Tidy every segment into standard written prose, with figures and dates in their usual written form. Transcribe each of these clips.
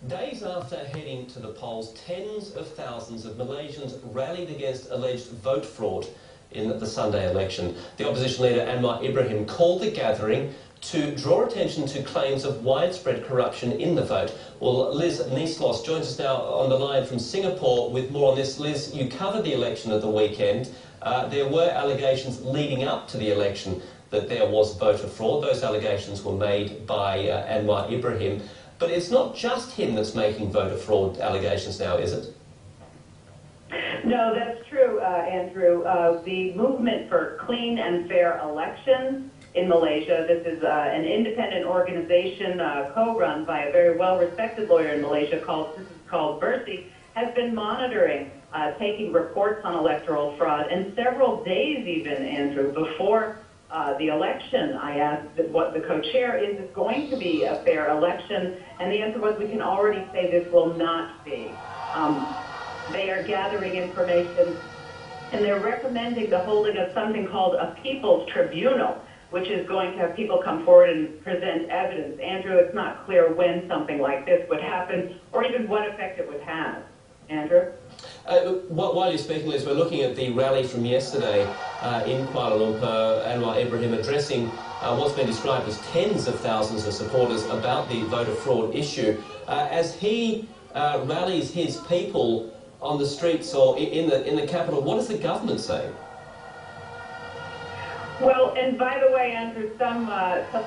Days after heading to the polls, tens of thousands of Malaysians rallied against alleged vote fraud in the Sunday election. The opposition leader Anwar Ibrahim called the gathering to draw attention to claims of widespread corruption in the vote. Well, Liz Nieslos joins us now on the line from Singapore with more on this. Liz, you covered the election at the weekend. There were allegations leading up to the election that there was voter fraud. Those allegations were made by Anwar Ibrahim. But it's not just him that's making voter fraud allegations now, is it? No, that's true, Andrew. The movement for clean and fair elections in Malaysia, this is an independent organization co-run by a very well-respected lawyer in Malaysia called Bersih, has been monitoring, taking reports on electoral fraud, and several days even, Andrew, before the election, I asked what the co-chair is going to be a fair election, and the answer was we can already say this will not be. They are gathering information, and they're recommending the holding of something called a People's Tribunal, which is going to have people come forward and present evidence. Andrew, it's not clear when something like this would happen or even what effect it would have. Andrew? While you're speaking, Liz, we're looking at the rally from yesterday in Kuala Lumpur. Anwar Ibrahim addressing what's been described as tens of thousands of supporters about the voter fraud issue. As he rallies his people on the streets or in the capital, what is the government saying? Well, and by the way, Andrew, some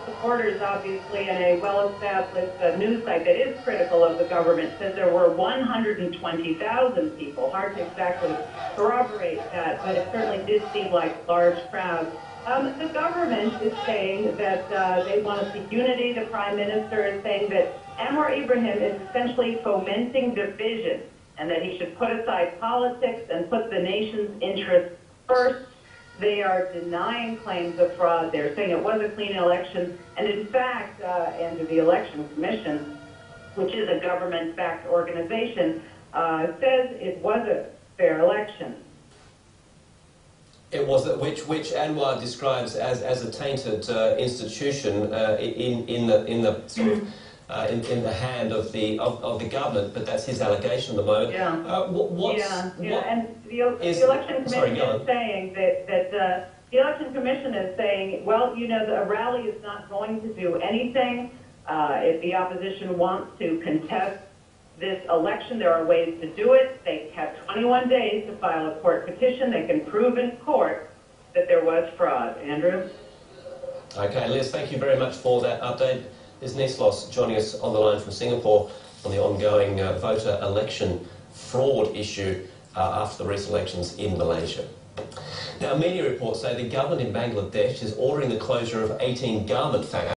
supporters, obviously, in a well-established news site that is critical of the government, says there were 120,000 people. Hard to exactly corroborate that, but it certainly did seem like large crowds. The government is saying that they want to see unity. The Prime Minister is saying that Anwar Ibrahim is essentially fomenting division and that he should put aside politics and put the nation's interests first. They are denying claims of fraud. They're saying it was a clean election. And in fact, and the Election Commission, which is a government-backed organization, says it was a fair election. It was, which Anwar describes as a tainted institution in the sort of in the hand of the government, but that's his allegation at the moment. Yeah. And the Election Commission is saying that the Election Commission is saying, well, you know, a rally is not going to do anything. If the opposition wants to contest this election, there are ways to do it. They have 21 days to file a court petition. They can prove in court that there was fraud. Andrew? Okay, Liz, thank you very much for that update. Liz Nieslos joining us on the line from Singapore on the ongoing voter election fraud issue after the recent elections in Malaysia. Now, media reports say the government in Bangladesh is ordering the closure of 18 garment factories.